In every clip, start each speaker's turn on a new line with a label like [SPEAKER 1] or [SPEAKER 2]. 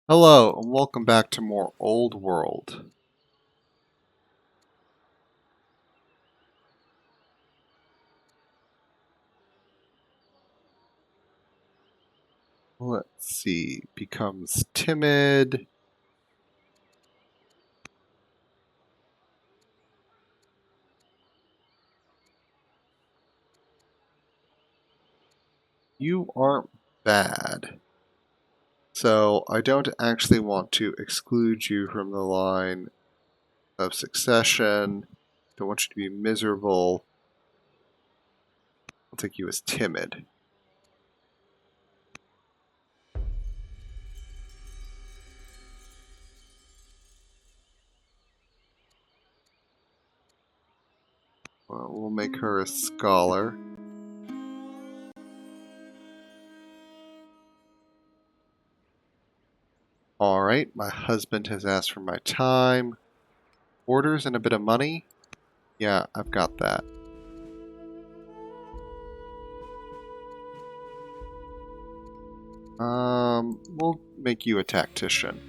[SPEAKER 1] Hello, and welcome back to more Old World. Let's see, becomes timid. You aren't bad. So I don't actually want to exclude you from the line of succession. Don't want you to be miserable. I'll take you as timid. Well, we'll make her a scholar. Alright, my husband has asked for my time. Orders and a bit of money? Yeah, I've got that. We'll make you a tactician.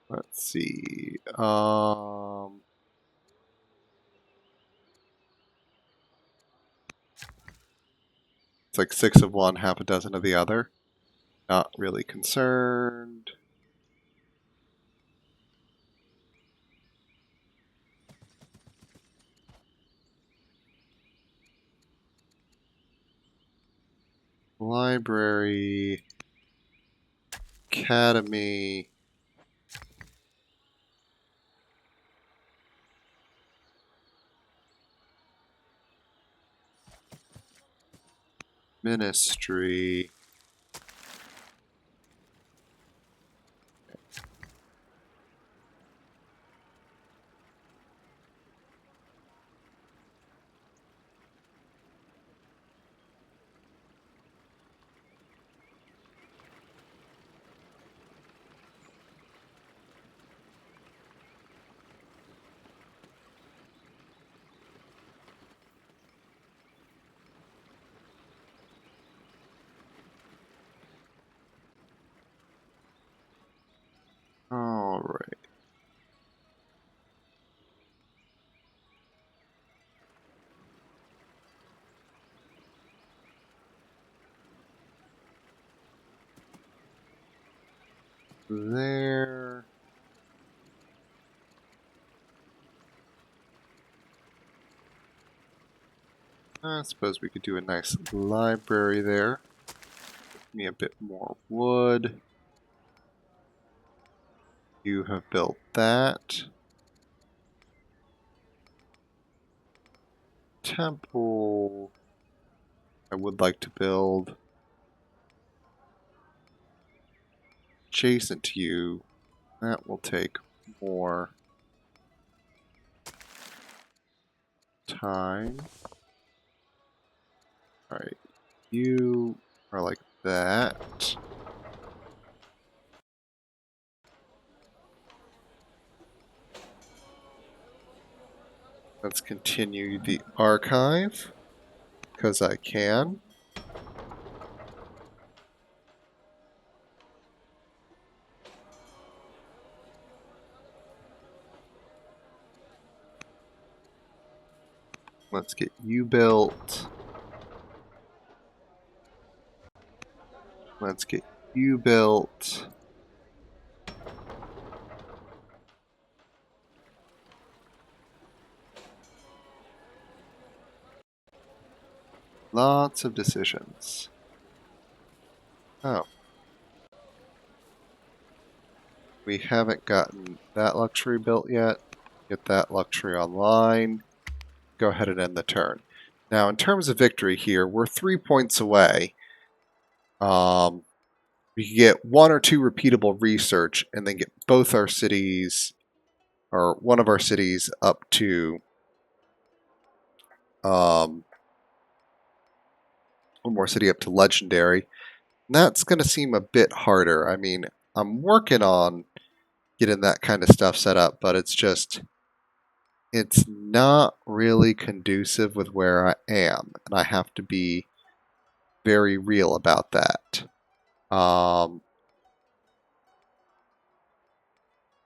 [SPEAKER 1] Let's see. It's like 6 of one, half a dozen of the other. Not really concerned. Library, academy. Ministry. All right. There. I suppose we could do a nice library there. Give me a bit more wood. You have built that. Temple. I would like to build adjacent to you. That will take more time. Alright, you are like that. Let's continue the archive, because I can. Let's get you built. Let's get you built. Lots of decisions. Oh. We haven't gotten that luxury built yet. Get that luxury online. Go ahead and end the turn. Now, in terms of victory here, we're 3 points away. We could get 1 or 2 repeatable research and then get both our cities, or one of our cities, up to one more city up to legendary. And that's going to seem a bit harder. I mean, I'm working on getting that kind of stuff set up, but it's just it's not really conducive with where I am, and I have to be very real about that.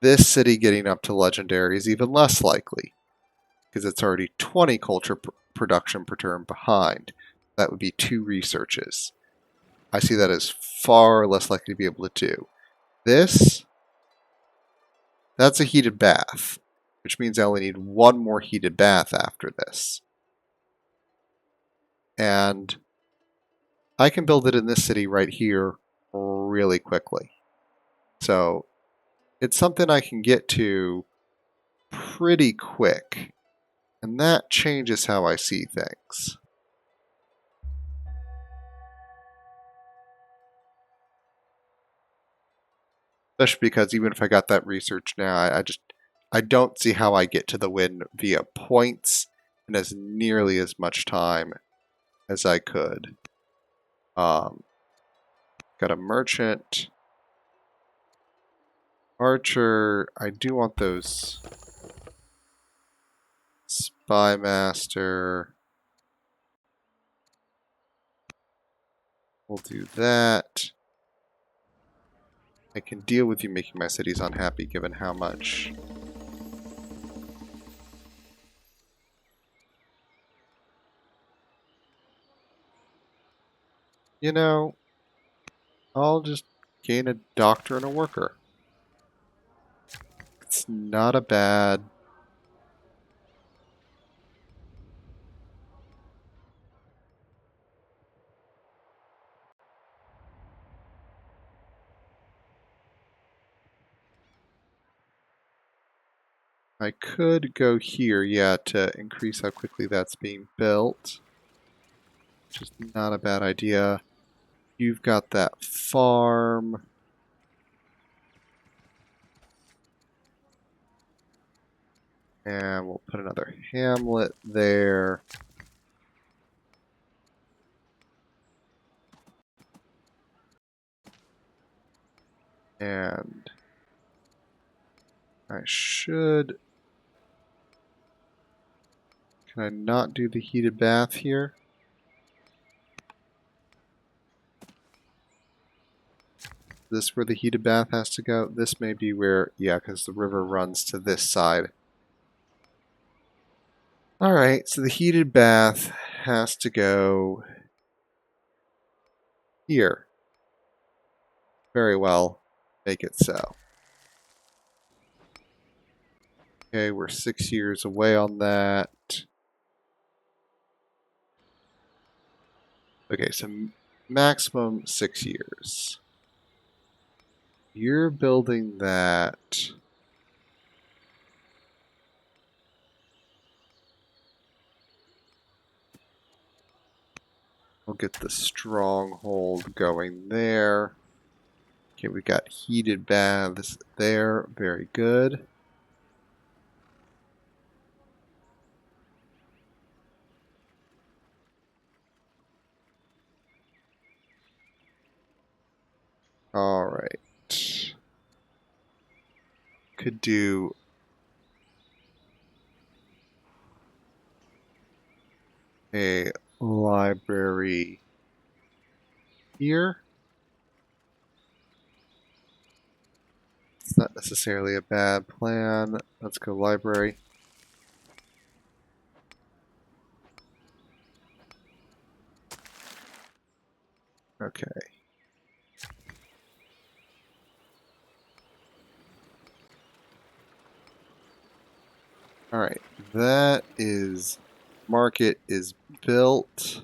[SPEAKER 1] This city getting up to legendary is even less likely because it's already 20 culture production per turn behind. That would be 2 researches. I see that as far less likely to be able to do. This, that's a heated bath, which means I only need 1 more heated bath after this. And I can build it in this city right here really quickly. So it's something I can get to pretty quick. And that changes how I see things. Especially because even if I got that research now, I don't see how I get to the win via points in as nearly as much time as I could. Got a merchant. Archer, I do want those. Spy master. We'll do that. I can deal with you making my cities unhappy given how much. You know, I'll just gain a doctor and a worker. It's not a bad. I could go here, yeah, to increase how quickly that's being built. Which is not a bad idea. You've got that farm. And we'll put another hamlet there. And I should... Can I not do the heated bath here? This where the heated bath has to go? This may be where... Yeah, because the river runs to this side. Alright, so the heated bath has to go here. Very well. Make it so. Okay, we're 6 years away on that. Okay, so maximum 6 years. You're building that. We'll get the stronghold going there. Okay, we got heated baths there. Very good. Alright. Could do a library here. It's not necessarily a bad plan. Let's go library. Okay. Alright, that is... Market is built.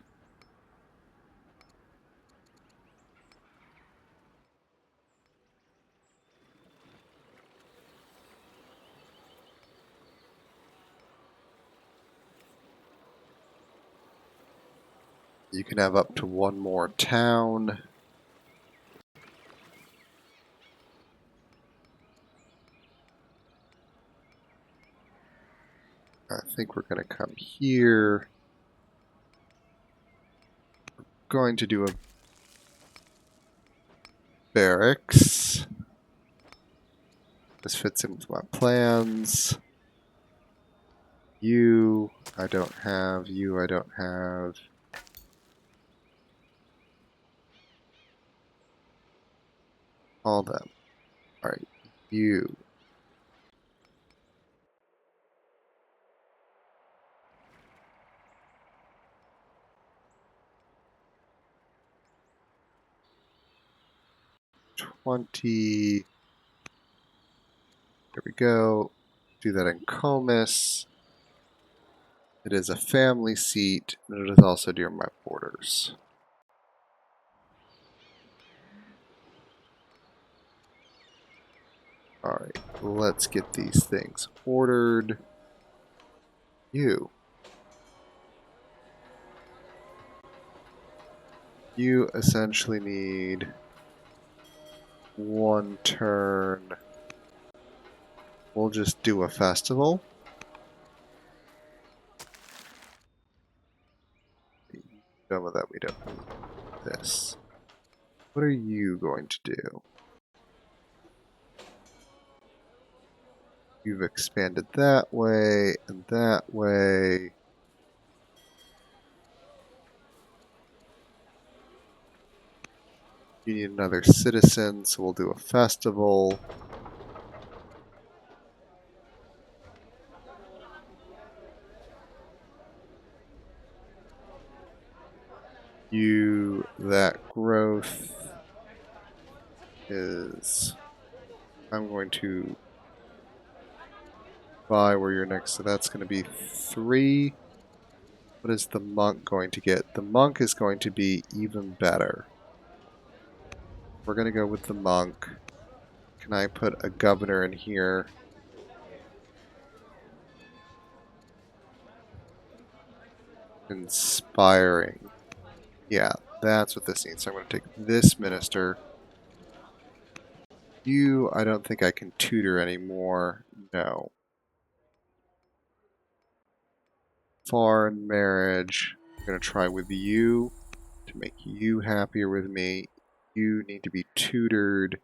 [SPEAKER 1] You can have up to 1 more town. I think we're going to come here. We're going to do a barracks. This fits in with my plans. You, I don't have. You, I don't have. All them. Alright, you. $20. There we go. Do that in Comus. It is a family seat, and it is also near my borders. Alright, let's get these things ordered. You. You essentially need one turn. We'll just do a festival. Done with that, we don't need this. What are you going to do? You've expanded that way and that way. You need another citizen, so we'll do a festival. You, that growth is, I'm going to buy where you're next, so that's going to be 3. What is the monk going to get? The monk is going to be even better. We're going to go with the monk. Can I put a governor in here? Inspiring. Yeah, that's what this needs. So I'm going to take this minister. You, I don't think I can tutor anymore. No. Foreign marriage. I'm going to try with you to make you happier with me. You need to be tutored.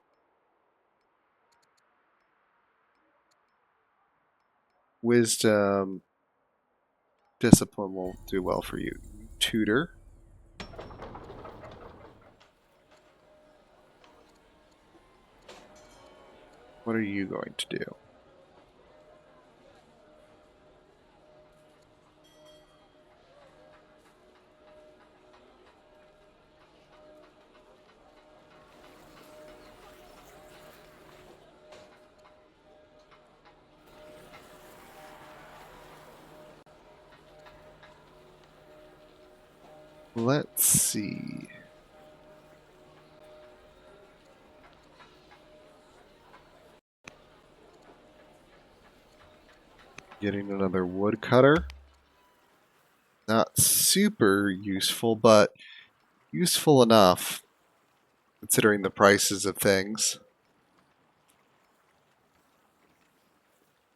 [SPEAKER 1] Wisdom, discipline will do well for you. Tutor. What are you going to do? Let's see. Getting another woodcutter. Not super useful, but useful enough considering the prices of things.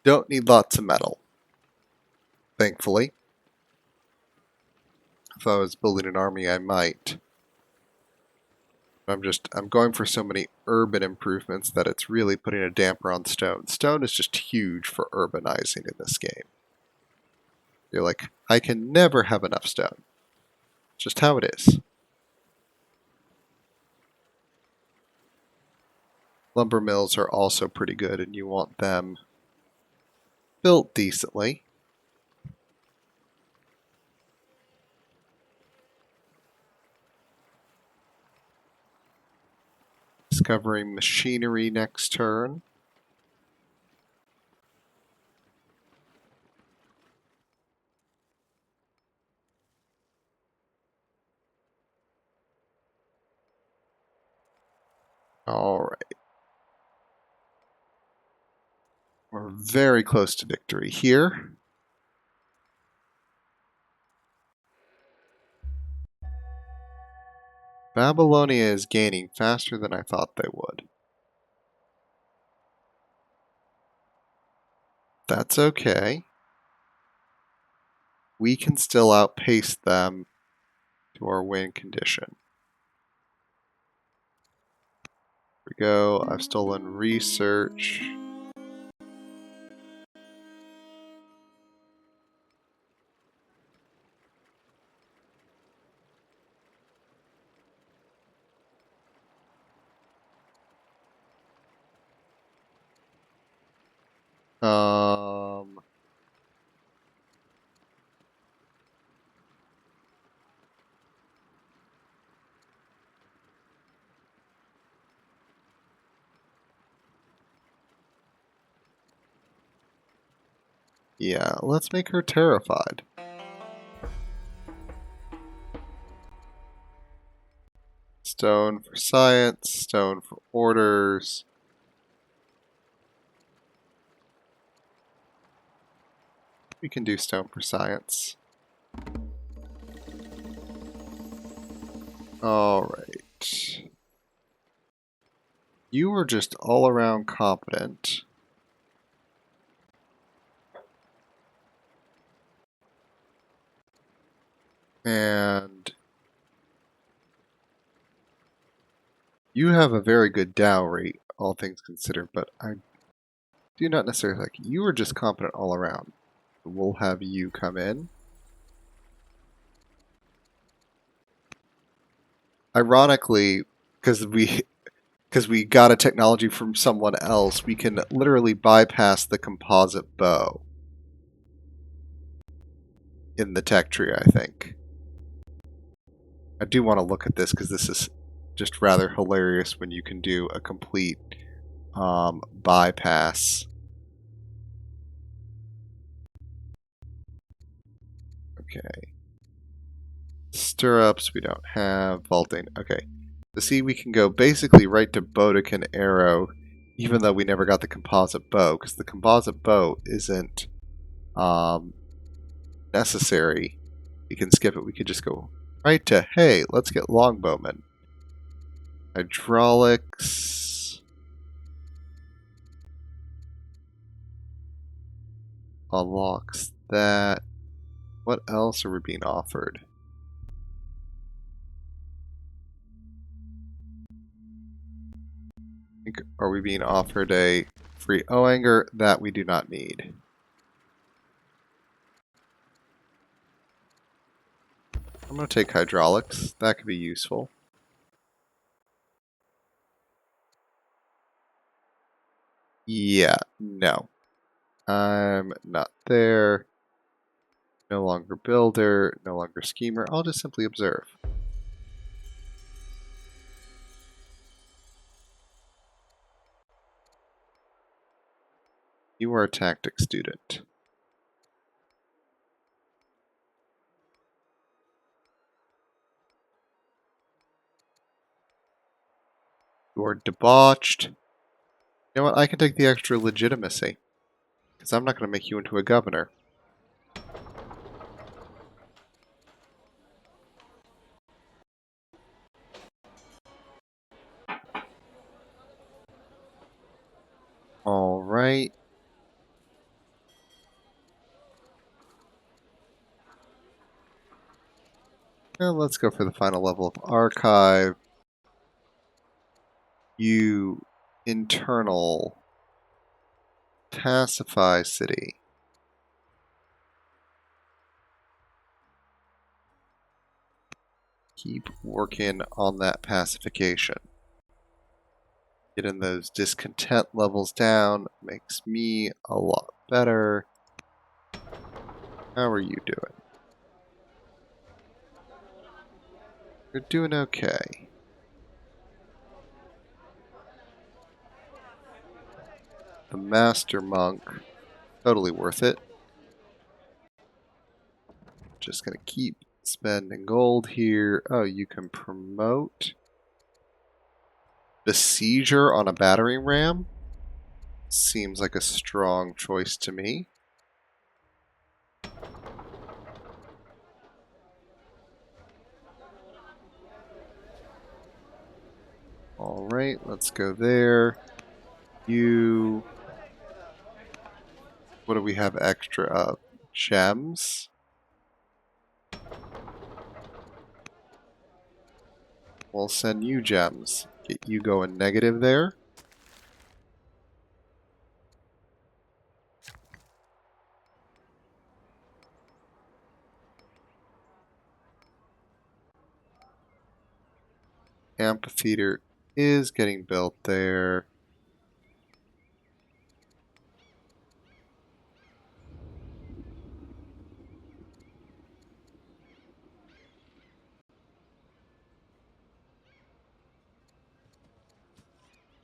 [SPEAKER 1] Don't need lots of metal, thankfully. If I was building an army, I might. I'm going for so many urban improvements that it's really putting a damper on stone. Stone is just huge for urbanizing in this game. You're like, I can never have enough stone. Just how it is. Lumber mills are also pretty good, and you want them built decently. Discovering machinery next turn. Alright. We're very close to victory here. Babylonia is gaining faster than I thought they would. That's okay. We can still outpace them to our win condition. Here we go. I've stolen research. Um, yeah, let's make her terrified. Stone for science, stone for orders. We can do stone for science. Alright. You were just all around competent. And you have a very good dowry, all things considered, but I do not necessarily like you. You were just competent all around. We'll have you come in. Ironically, because we got a technology from someone else, we can literally bypass the composite bow in the tech tree, I think. I do want to look at this because this is just rather hilarious when you can do a complete bypass. Okay. Stirrups we don't have. Vaulting. Okay. So see, we can go basically right to Bodican Arrow, even though we never got the composite bow, because the composite bow isn't necessary. We can skip it. We could just go right to, hey, let's get Longbowman. Hydraulics. Unlocks that. What else are we being offered? Are we being offered a free Oanger? That we do not need. I'm going to take hydraulics. That could be useful. Yeah, no. I'm not there. No longer builder, no longer schemer. I'll just simply observe. You are a tactic student. You are debauched. You know what? I can take the extra legitimacy. Because I'm not going to make you into a governor. Alright. Now let's go for the final level of archive. You internal pacify city. Keep working on that pacification. Getting those discontent levels down makes me a lot better. How are you doing? You're doing okay. The Master Monk, totally worth it. Just gonna keep spending gold here. Oh, you can promote Besieger on a battering ram? Seems like a strong choice to me. Alright, let's go there. You... What do we have extra of? Gems? We'll send you gems. Get you going negative there. Amphitheater is getting built there.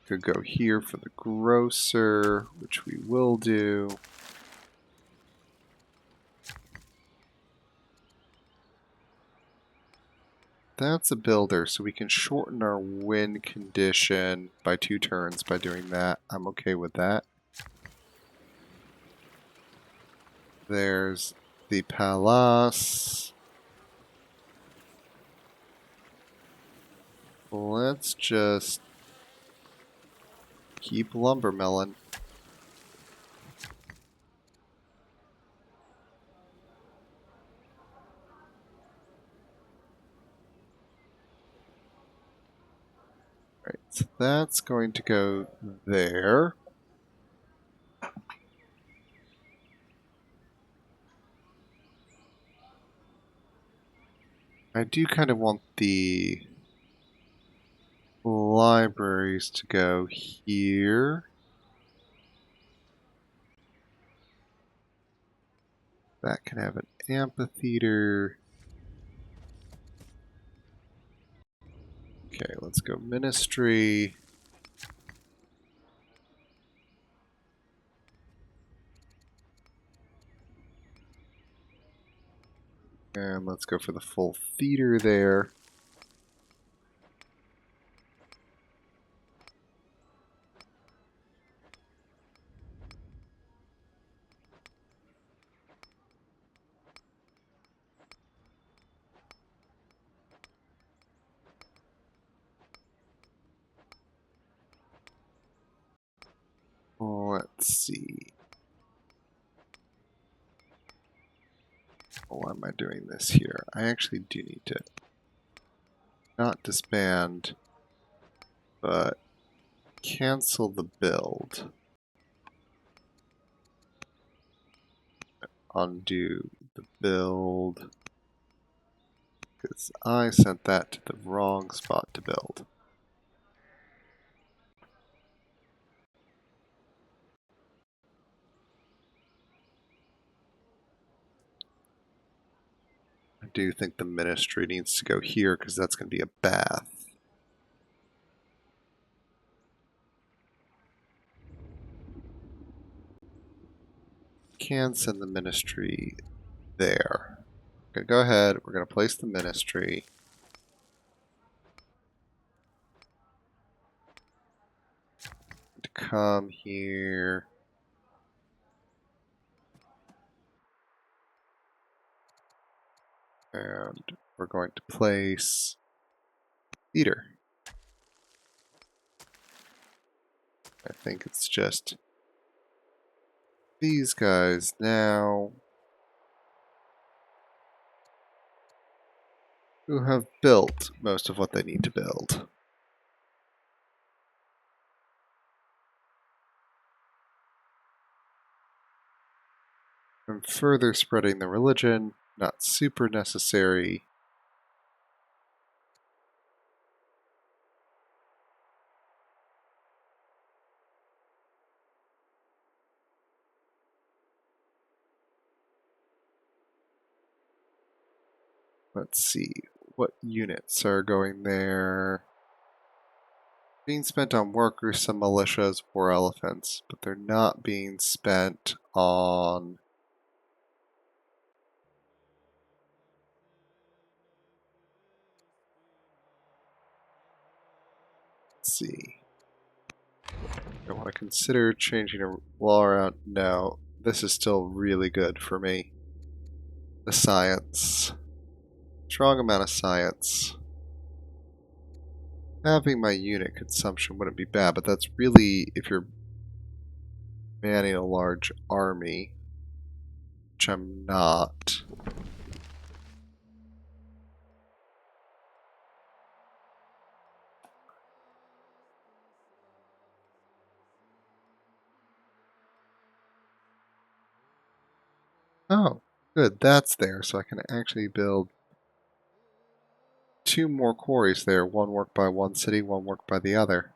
[SPEAKER 1] Could go here for the grocer, which we will do. That's a builder, so we can shorten our win condition by 2 turns by doing that. I'm okay with that. There's the palace. Let's just keep lumbermelon. Right, so that's going to go there. I do kind of want the libraries to go here. That can have an amphitheater. Okay, let's go ministry. And let's go for the full theater there. Let's see. Why am I doing this here? I actually do need to not disband, but cancel the build. Undo the build, because I sent that to the wrong spot to build. I do think the ministry needs to go here because that's going to be a bath. Can send the ministry there. We're going to go ahead, we're going to place the ministry. To come here. And we're going to place theater. I think it's just these guys now who have built most of what they need to build. And further spreading the religion, not super necessary. Let's see, what units are going there? Being spent on workers, some militias, war elephants, but they're not being spent on see. I want to consider changing a law around. No, this is still really good for me. The science. Strong amount of science. Having my unit consumption wouldn't be bad, but that's really if you're manning a large army, which I'm not. Oh, good, that's there, so I can actually build 2 more quarries there, one worked by one city, one worked by the other.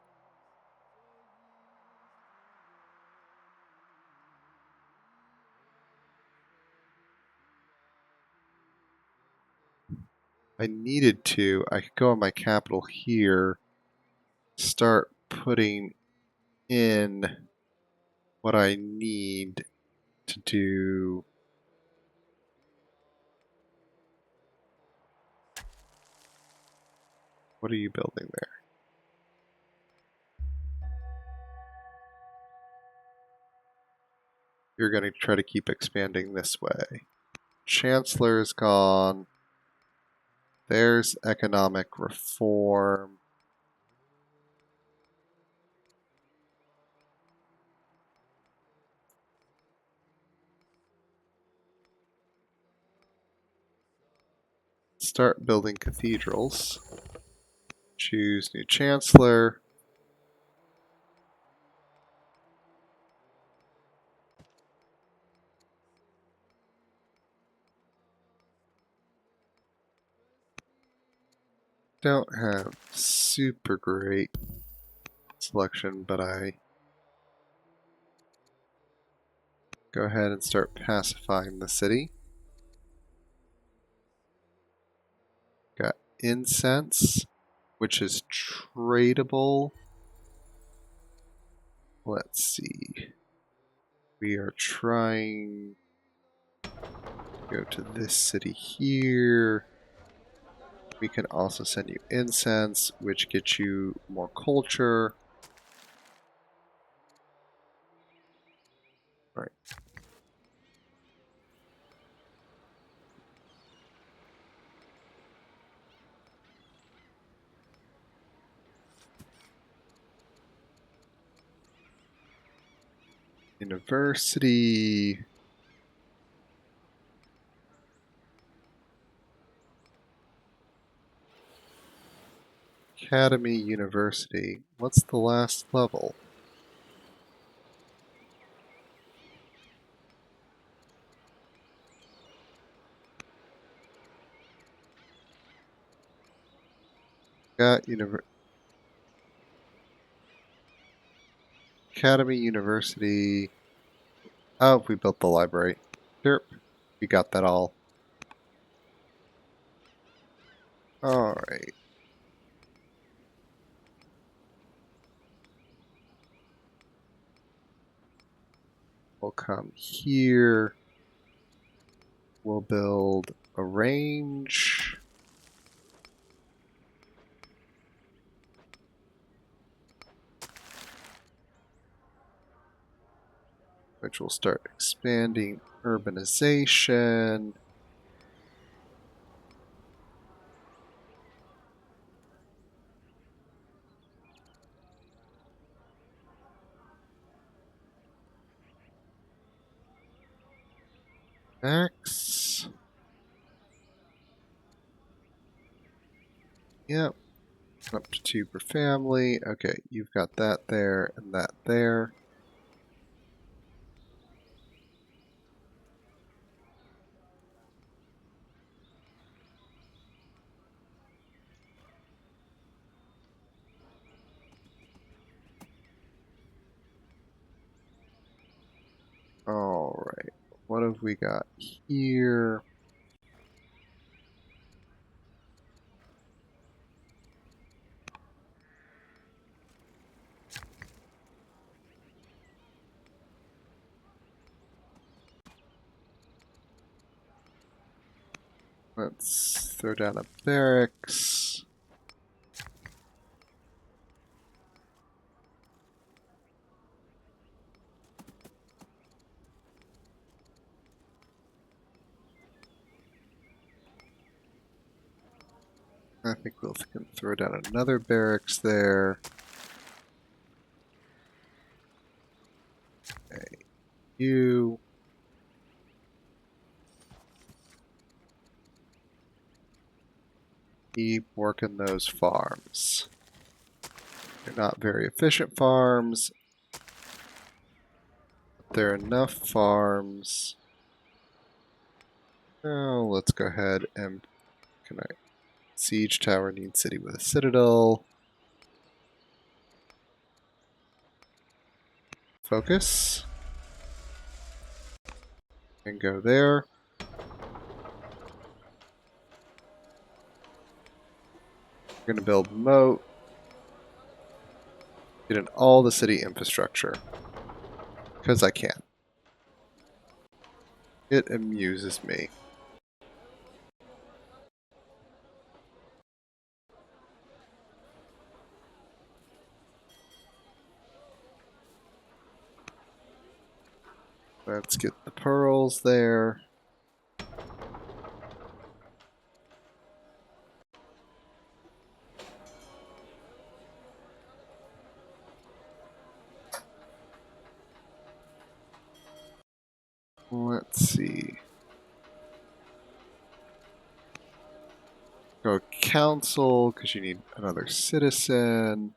[SPEAKER 1] I needed to, I could go on my capital here, start putting in what I need to do. What are you building there? You're going to try to keep expanding this way. Chancellor is gone. There's economic reform. Start building cathedrals. Choose new chancellor. Don't have super great selection, but I go ahead and start pacifying the city. Got incense, which is tradable. Let's see. We are trying to go to this city here. We can also send you incense, which gets you more culture. Right. University. Academy University. What's the last level? Got Academy University. Oh, we built the library. Derp. We got that all. Alright. We'll come here. We'll build a range. Which will start expanding urbanization. Max. Yep. Up to 2 per family. Okay, you've got that there and that there. Alright. What have we got here? Let's throw down a barracks. I think we'll throw down another barracks there. Okay, you. Keep working those farms. They're not very efficient farms. But they're enough farms. Now let's go ahead and connect. Siege tower needs city with a citadel. Focus. And go there. We're going to build moat. Get in all the city infrastructure. Because I can. It amuses me. Let's get the pearls there. Let's see. Go council, because you need another citizen.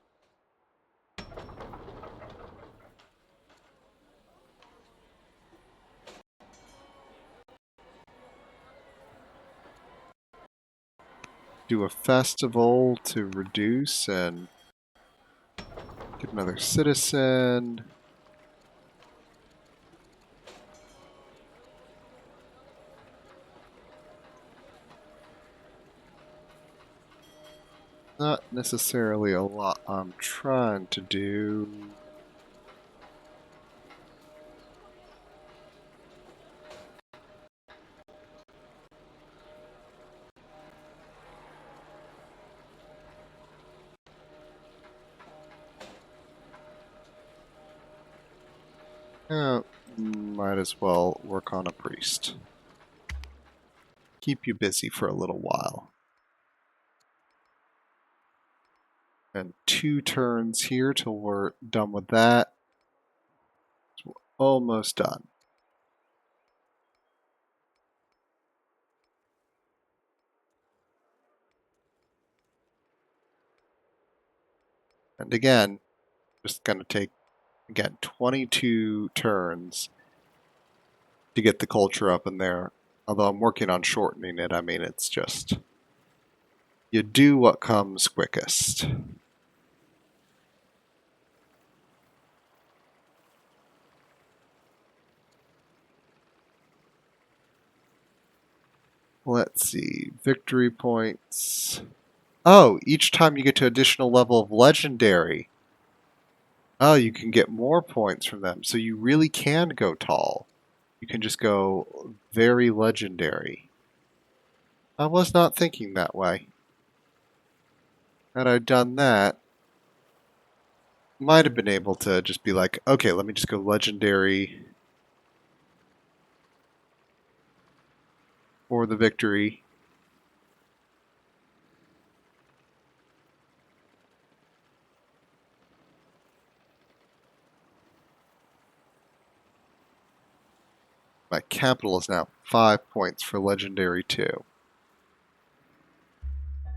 [SPEAKER 1] Do a festival to reduce and get another citizen. Not necessarily a lot I'm trying to do. Might as well work on a priest. Keep you busy for a little while. And 2 turns here till we're done with that. So we're almost done. And again, just going to take, again, 22 turns to get the culture up in there. Although I'm working on shortening it, I mean, it's just, you do what comes quickest. Let's see, victory points. Oh, each time you get to additional level of legendary, oh, you can get more points from them. So you really can go tall. You can just go very legendary. I was not thinking that way. Had I done that, might have been able to just be like, okay, let me just go legendary for the victory. My capital is now 5 points for legendary 2. I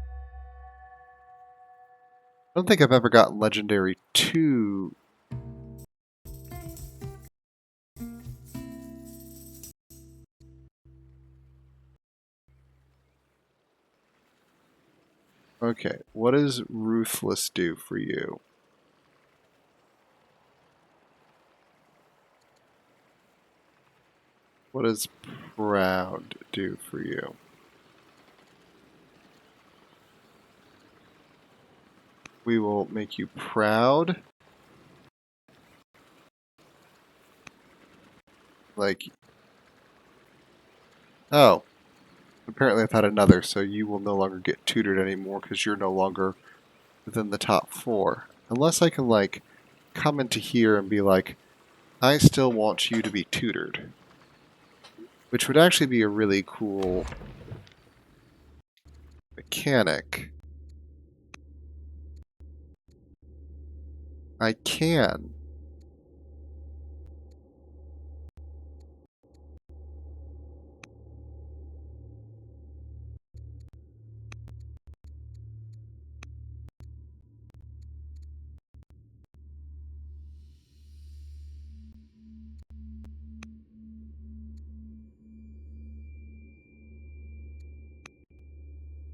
[SPEAKER 1] don't think I've ever gotten legendary 2. Okay, what does ruthless do for you? What does proud do for you? We will make you proud. Like, oh, apparently I've had another, so you will no longer get tutored anymore because you're no longer within the top 4. Unless I can, like, come into here and be like, I still want you to be tutored. Which would actually be a really cool mechanic. I can.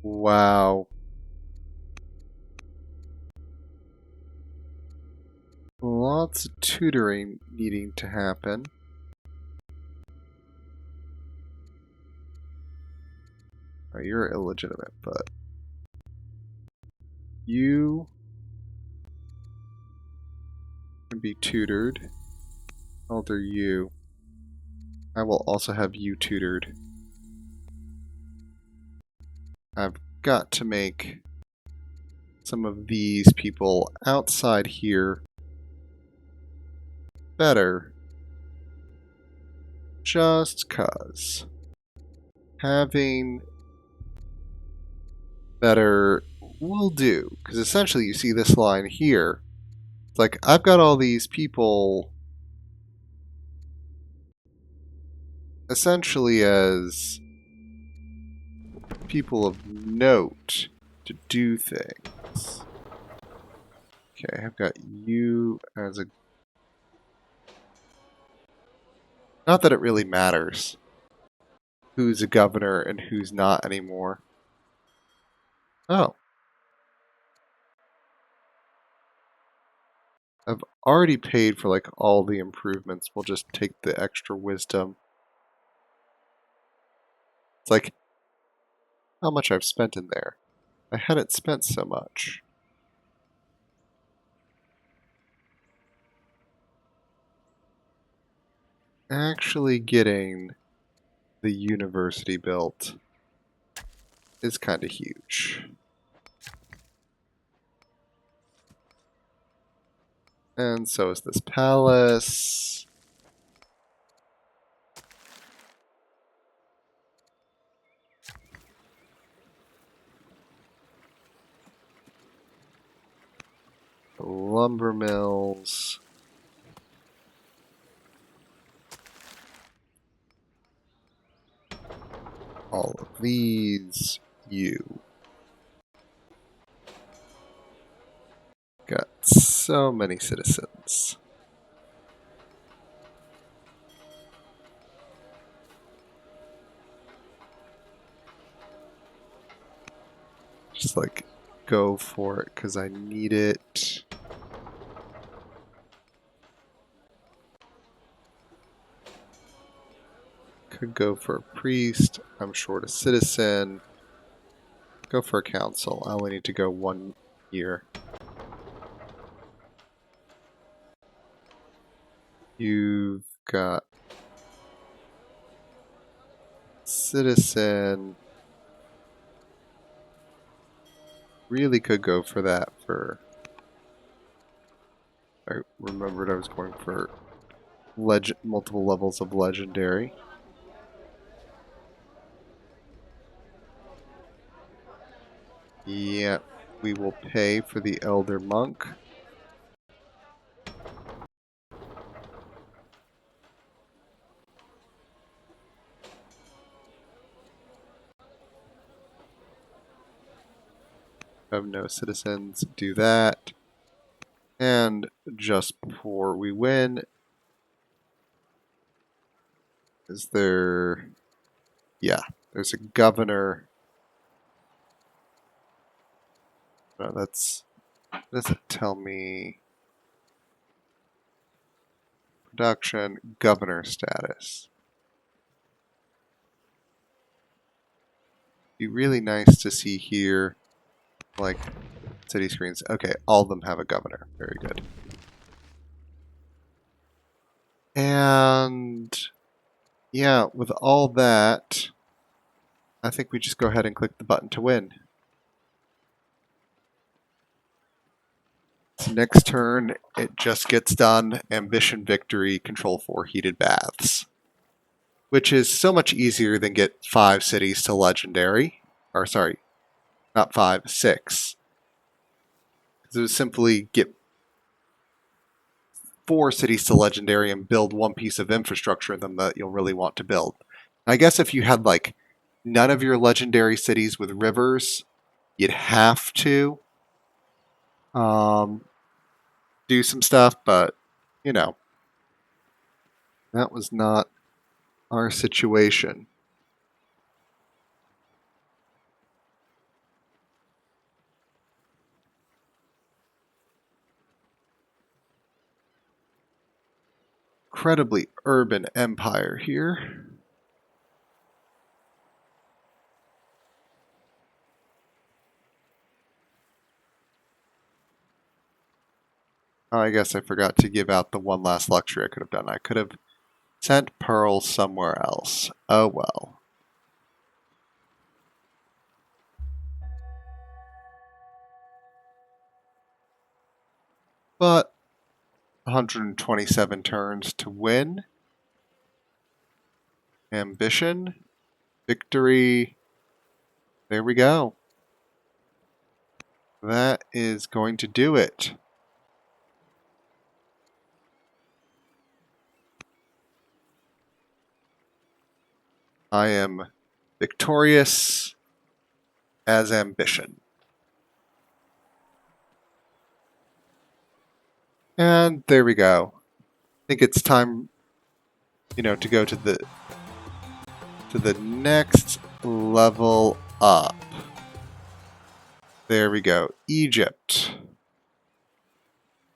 [SPEAKER 1] Wow. Lots of tutoring needing to happen. Oh, you're illegitimate, but you be tutored. Elder you. I will also have you tutored. I've got to make some of these people outside here better. Just 'cause. Having better will do. Because essentially you see this line here. It's like, I've got all these people essentially as people of note to do things. Okay, I've got you as a... Not that it really matters who's a governor and who's not anymore. Oh. I've already paid for like all the improvements. We'll just take the extra wisdom. It's like how much I've spent in there. I hadn't spent so much. Actually getting the university built is kind of huge. And so is this palace. The lumber mills. All of these. You. Got so many citizens. Just like go for it because I need it. Could go for a priest. I'm short a citizen. Go for a council. I only need to go 1 year. You've got citizen. Really could go for that for... I remembered I was going for multiple levels of legendary. Yeah, we will pay for the elder monk. Have no citizens, do that. And just before we win, is there... Yeah, there's a governor. No, that's... Doesn't tell me... Production, governor status. Be really nice to see here, like, city screens. Okay, all of them have a governor. Very good. And yeah, with all that, I think we just go ahead and click the button to win. So next turn, it just gets done. Ambition victory, control 4 heated baths. Which is so much easier than get 5 cities to legendary. Or sorry, not 5, 6. Because it was simply get 4 cities to legendary and build one piece of infrastructure in them that you'll really want to build. I guess if you had like none of your legendary cities with rivers, you'd have to do some stuff, but you know, that was not our situation. Incredibly urban empire here. Oh, I guess I forgot to give out the one last luxury I could have done. I could have sent pearls somewhere else. Oh well. But 127 turns to win. Ambition. Victory. There we go. That is going to do it. I am victorious as ambition. And there we go. I think it's time, to go to the next level up. There we go. Egypt.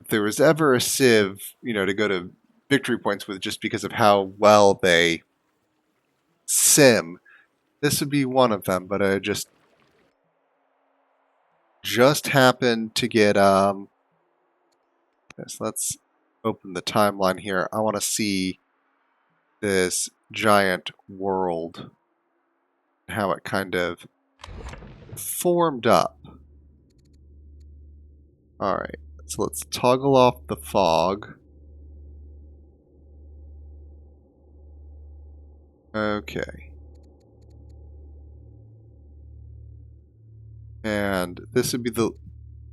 [SPEAKER 1] If there was ever a civ, to go to victory points with just because of how well they sim, this would be one of them, but I just happened to get this. Let's open the timeline here. I want to see this giant world, how it kind of formed up. Alright, so let's toggle off the fog. Okay. And this would be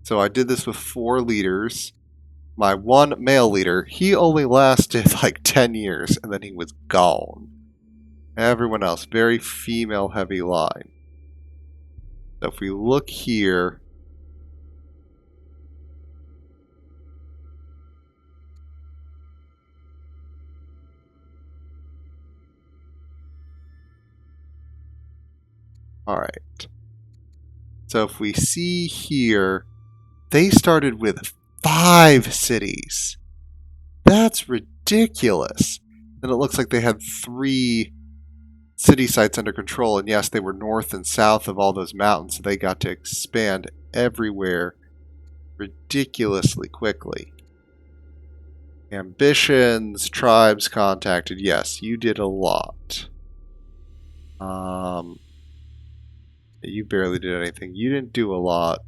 [SPEAKER 1] so I did this with 4 leaders. My one male leader, he only lasted like 10 years, and then he was gone. Everyone else, very female-heavy line. So if we look here, alright. So if we see here, they started with 5 cities. That's ridiculous. And it looks like they had 3 city sites under control, and yes, they were north and south of all those mountains, so they got to expand everywhere ridiculously quickly. Ambitions, tribes contacted. Yes, you did a lot. You barely did anything. You didn't do a lot.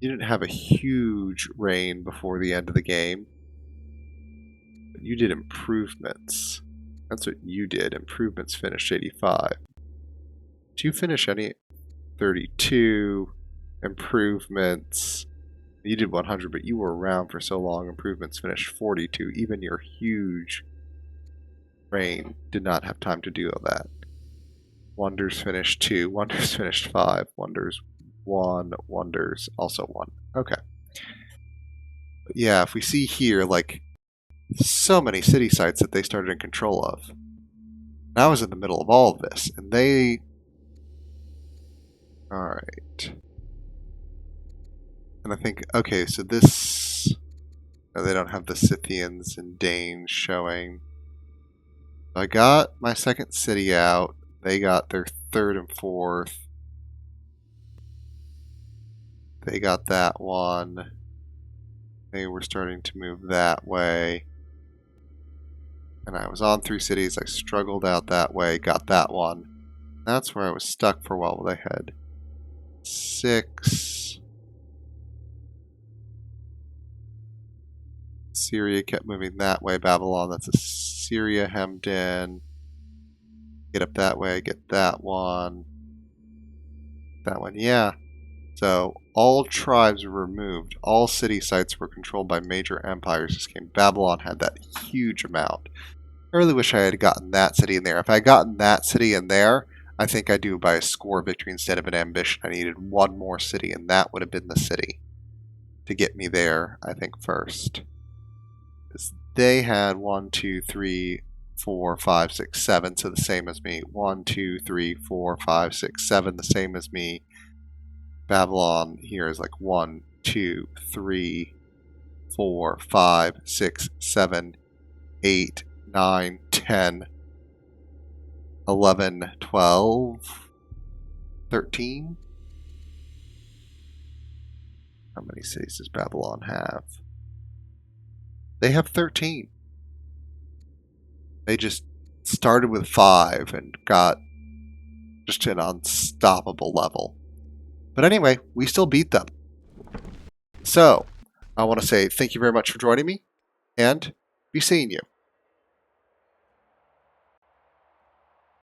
[SPEAKER 1] You didn't have a huge reign before the end of the game. But you did improvements. That's what you did. Improvements finished 85. Did you finish any? 32. Improvements. You did 100, but you were around for so long. Improvements finished 42. Even your huge reign did not have time to do all that. Wonders finished 2. Wonders finished 5. Wonders 1. Wonders also 1. Okay. But yeah, if we see here, like, so many city sites that they started in control of. And I was in the middle of all of this, and they... Alright. And I think, okay, so this... No, they don't have the Scythians and Danes showing. I got my second city out. They got their 3rd and 4th. They got that one. They were starting to move that way. And I was on 3 cities. I struggled out that way, got that one. That's where I was stuck for a while. They had 6. Syria kept moving that way. Babylon, that's Assyria hemmed in. Get up that way, get that one. That one, yeah. So all tribes were removed. All city sites were controlled by major empires this game. Babylon had that huge amount. I really wish I had gotten that city in there. If I had gotten that city in there, I think I'd do by a score victory instead of an ambition. I needed one more city, and that would have been the city to get me there, I think, first. Because they had 1, 2, 3, 4, 5, 6, 7, so the same as me. 1, 2, 3, 4, 5, 6, 7, the same as me. Babylon here is like 1, 2, 3, 4, 5, 6, 7, 8, 9, 10, 11, 12, 13. How many cities does Babylon have? They have 13. They just started with 5 and got just to an unstoppable level. But anyway, we still beat them. So, I want to say thank you very much for joining me, and be seeing you.